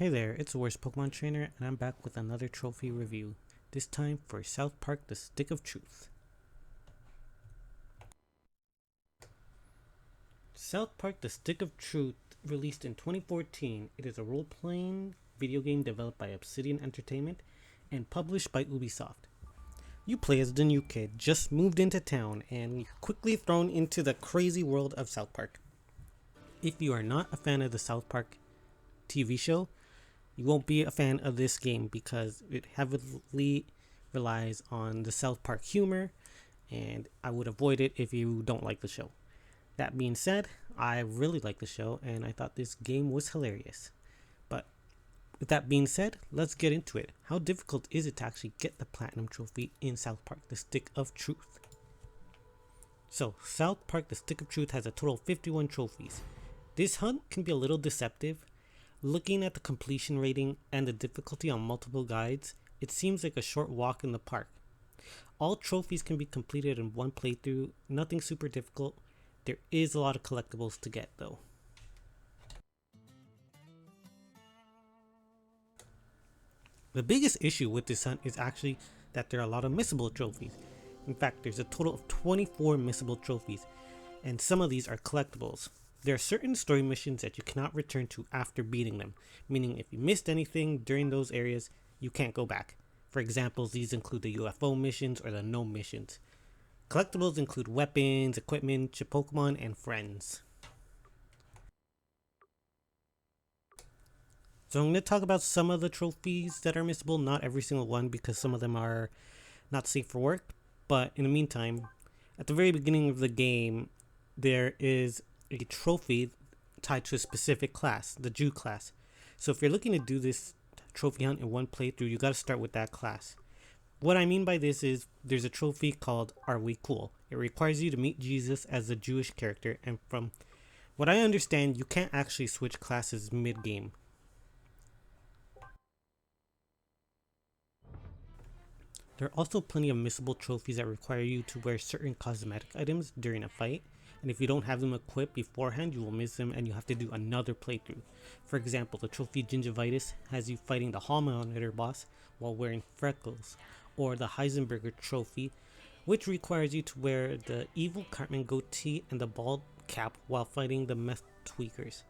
Hey there, it's the Worst Pokemon Trainer, and I'm back with another trophy review. This time for South Park The Stick of Truth. South Park The Stick of Truth, released in 2014. It is a role-playing video game developed by Obsidian Entertainment and published by Ubisoft. You play as the new kid, just moved into town, and you're quickly thrown into the crazy world of South Park. If you are not a fan of the South Park TV show, you won't be a fan of this game because it heavily relies on the South Park humor, and I would avoid it if you don't like the show. That being said, I really like the show and I thought this game was hilarious. But with that being said, let's get into it. How difficult is it to actually get the Platinum Trophy in South Park The Stick of Truth? So, South Park The Stick of Truth has a total of 51 trophies. This hunt can be a little deceptive. Looking at the completion rating and the difficulty on multiple guides, it seems like a short walk in the park. All trophies can be completed in one playthrough, nothing super difficult. There is a lot of collectibles to get though. The biggest issue with this hunt is actually that there are a lot of missable trophies. In fact, there's a total of 24 missable trophies, and some of these are collectibles. There are certain story missions that you cannot return to after beating them, meaning if you missed anything during those areas, you can't go back. For example, these include the UFO missions or the gnome missions. Collectibles include weapons, equipment, chip Pokemon, and friends. So I'm going to talk about some of the trophies that are missable, not every single one because some of them are not safe for work. But in the meantime, at the very beginning of the game, there is a trophy tied to a specific class, the Jew class. So if you're looking to do this trophy hunt in one playthrough, you got to start with that class. What I mean by this is there's a trophy called Are We Cool? It requires you to meet Jesus as a Jewish character, and from what I understand, you can't actually switch classes mid-game. There are also plenty of missable trophies that require you to wear certain cosmetic items during a fight, and if you don't have them equipped beforehand, you will miss them and you have to do another playthrough. For example, the trophy Gingivitis has you fighting the Hall Monitor boss while wearing freckles, or the Heisenberger trophy, which requires you to wear the evil Cartman goatee and the bald cap while fighting the meth tweakers.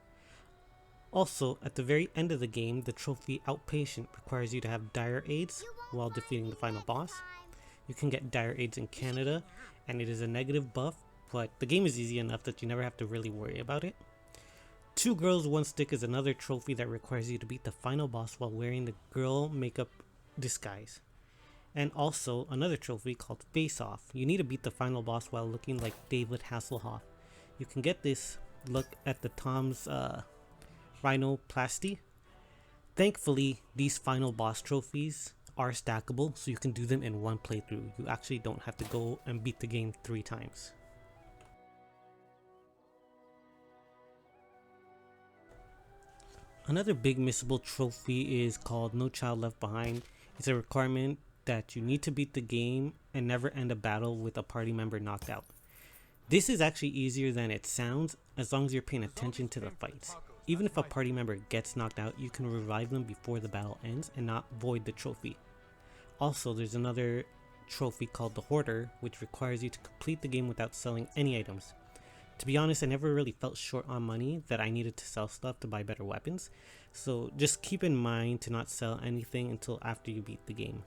Also, at the very end of the game, the trophy Outpatient requires you to have dire aids while defeating the final boss. You can get dire aids in Canada, and it is a negative buff, but the game is easy enough that you never have to really worry about it. 2 Girls 1 Stick is another trophy that requires you to beat the final boss while wearing the girl makeup disguise. And also another trophy called Face Off. You need to beat the final boss while looking like David Hasselhoff. You can get this look at the Tom's Rhinoplasty. Thankfully, these final boss trophies are stackable, so you can do them in one playthrough. You actually don't have to go and beat the game 3 times. Another big missable trophy is called No Child Left Behind. It's a requirement that you need to beat the game and never end a battle with a party member knocked out. This is actually easier than it sounds as long as you're paying attention to the fights. Even if a party member gets knocked out, you can revive them before the battle ends and not void the trophy. Also, there's another trophy called the Hoarder, which requires you to complete the game without selling any items. To be honest, I never really felt short on money that I needed to sell stuff to buy better weapons, so just keep in mind to not sell anything until after you beat the game.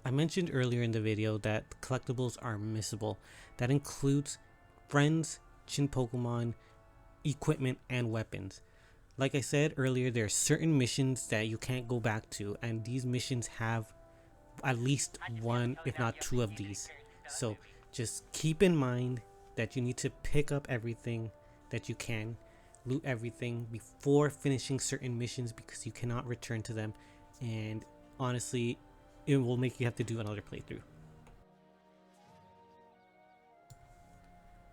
I mentioned earlier in the video that collectibles are missable. That includes friends, chin Pokemon, equipment, and weapons. Like I said earlier, there are certain missions that you can't go back to, and these missions have at least one, if not 2 of these. So just keep in mind that you need to pick up everything that you can, loot everything before finishing certain missions because you cannot return to them, and honestly, it will make you have to do another playthrough.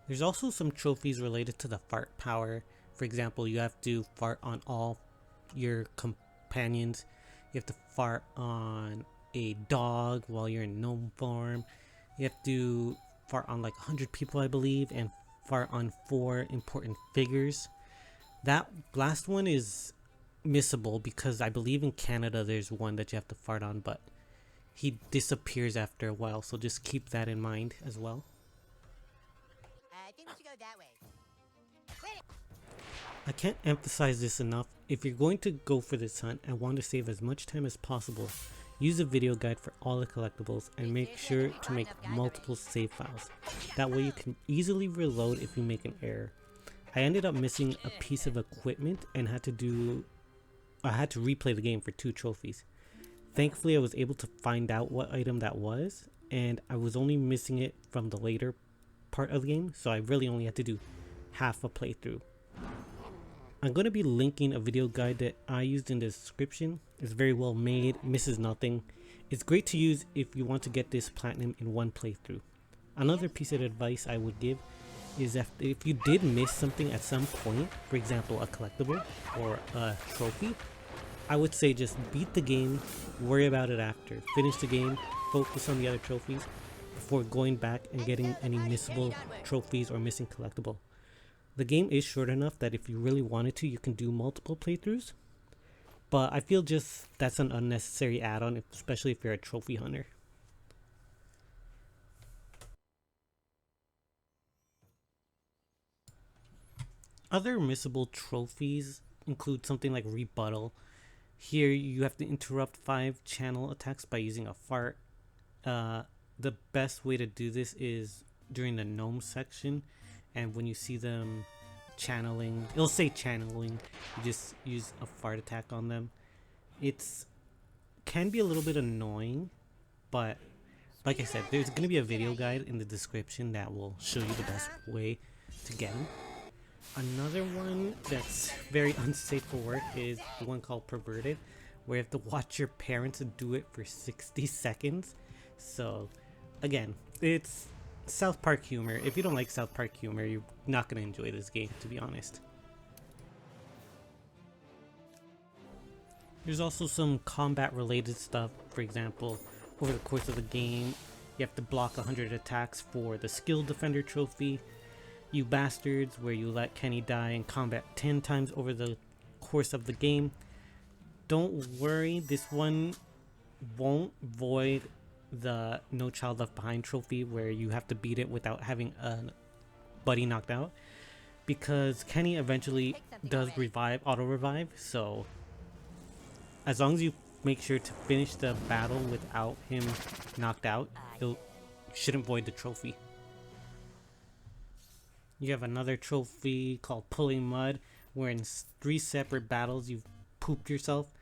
There's also some trophies related to the fart power. For example, you have to fart on all your companions. You have to fart on a dog while you're in gnome form. You have to fart on like 100 people, I believe, and fart on 4 important figures. That last one is missable because I believe in Canada there's one that you have to fart on, but he disappears after a while, so just keep that in mind as well. I think we should go that way. I can't emphasize this enough. If you're going to go for this hunt and want to save as much time as possible, use a video guide for all the collectibles and make sure to make multiple save files. That way you can easily reload if you make an error. I ended up missing a piece of equipment and I had to replay the game for 2 trophies. Thankfully I was able to find out what item that was, and I was only missing it from the later part of the game, so I really only had to do half a playthrough. I'm going to be linking a video guide that I used in the description. It's very well made, misses nothing. It's great to use if you want to get this platinum in one playthrough. Another piece of advice I would give is that if you did miss something at some point, for example a collectible or a trophy, I would say just beat the game, worry about it after. Finish the game, focus on the other trophies before going back and getting any missable trophies or missing collectible. The game is short enough that if you really wanted to, you can do multiple playthroughs. But I feel just that's an unnecessary add-on, especially if you're a trophy hunter. Other missable trophies include something like rebuttal. Here you have to interrupt 5 channel attacks by using a fart. The best way to do this is during the gnome section, and when you see them channeling, it'll say channeling, you just use a fart attack on them. It's can be a little bit annoying, but like I said, there's going to be a video guide in the description that will show you the best way to get them. Another one that's very unsafe for work is the one called perverted, where you have to watch your parents do it for 60 seconds. So again, it's South Park humor. If you don't like South Park humor, you're not going to enjoy this game, to be honest. There's also some combat related stuff. For example, over the course of the game, you have to block 100 attacks for the skill defender trophy. You bastards, where you let Kenny die in combat 10 times over the course of the game. Don't worry, this one won't void the No Child Left Behind trophy, where you have to beat it without having a buddy knocked out, because Kenny eventually does revive, auto revive. So as long as you make sure to finish the battle without him knocked out, you shouldn't void the trophy. You have another trophy called Pulling Mud, where in 3 separate battles you've pooped yourself.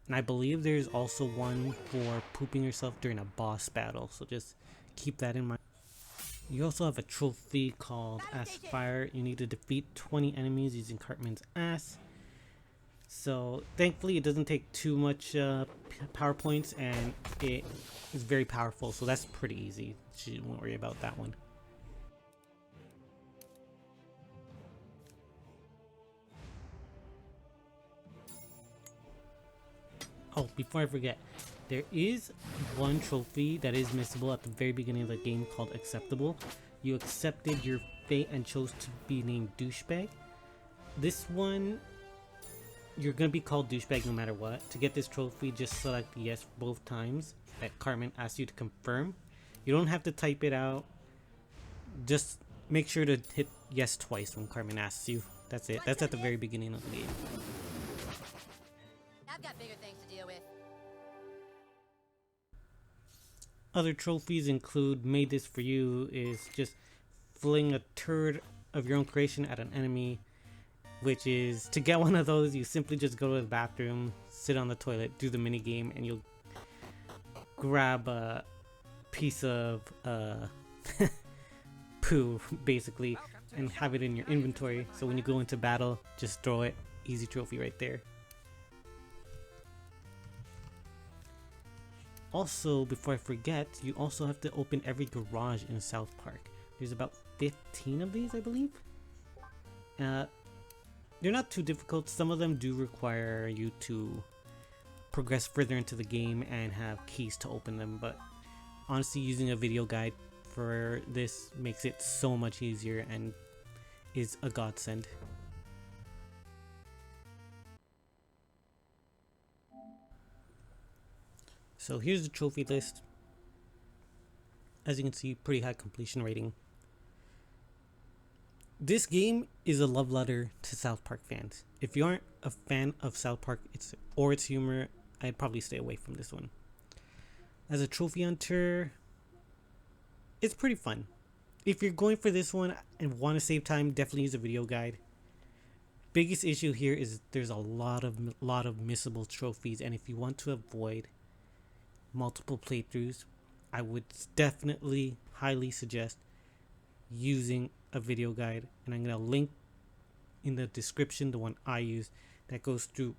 And I believe there's also one for pooping yourself during a boss battle, so just keep that in mind. You also have a trophy called Ass Fire. You need to defeat 20 enemies using Cartman's ass. So thankfully it doesn't take too much power points, and it is very powerful, so that's pretty easy. You won't worry about that one. Oh, before I forget, there is one trophy that is missable at the very beginning of the game called Acceptable. You accepted your fate and chose to be named Douchebag. This one, you're going to be called Douchebag no matter what. To get this trophy, just select yes both times that Cartman asks you to confirm. You don't have to type it out. Just make sure to hit yes twice when Cartman asks you. That's it. That's at the very beginning of the game. I've got bigger things to deal with. Other trophies include Made This For You, is just fling a turd of your own creation at an enemy, which is, to get one of those, you simply just go to the bathroom, sit on the toilet, do the mini game, and you'll grab a piece of poo, basically, and have it in your inventory. So when you go into battle, just throw it. Easy trophy right there. Also, before I forget, you also have to open every garage in South Park. There's about 15 of these, I believe. They're not too difficult. Some of them do require you to progress further into the game and have keys to open them, but honestly, using a video guide for this makes it so much easier and is a godsend. So here's the trophy list. As you can see, pretty high completion rating. This game is a love letter to South Park fans. If you aren't a fan of South Park or its humor, I'd probably stay away from this one. As a trophy hunter, it's pretty fun. If you're going for this one and want to save time, definitely use a video guide. Biggest issue here is there's a lot of missable trophies, and if you want to avoid multiple playthroughs, I would definitely highly suggest using a video guide, and I'm going to link in the description the one I use that goes through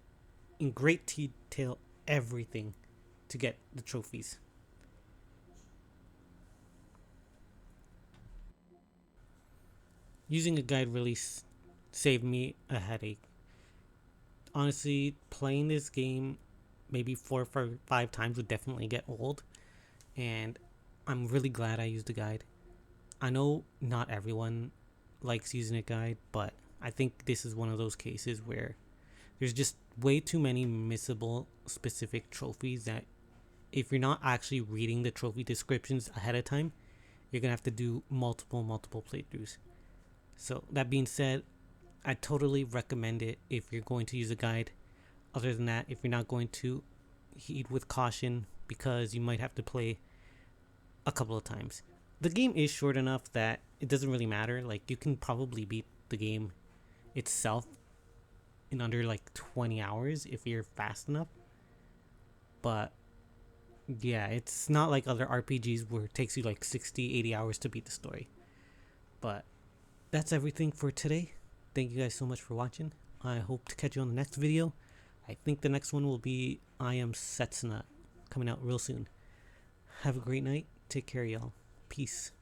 in great detail everything to get the trophies. Using a guide really saved me a headache. Honestly, playing this game maybe 4 or 5 times would definitely get old, and I'm really glad I used a guide. I know not everyone likes using a guide, but I think this is one of those cases where there's just way too many missable specific trophies that if you're not actually reading the trophy descriptions ahead of time, you're gonna have to do multiple playthroughs. So that being said, I totally recommend it if you're going to use a guide. Other than that, if you're not going to, heed with caution because you might have to play a couple of times. The game is short enough that it doesn't really matter. Like, you can probably beat the game itself in under like 20 hours if you're fast enough. But yeah, it's not like other RPGs where it takes you like 60-80 hours to beat the story. But that's everything for today. Thank you guys so much for watching. I hope to catch you on the next video. I think the next one will be I Am Setsuna, coming out real soon. Have a great night. Take care, y'all. Peace.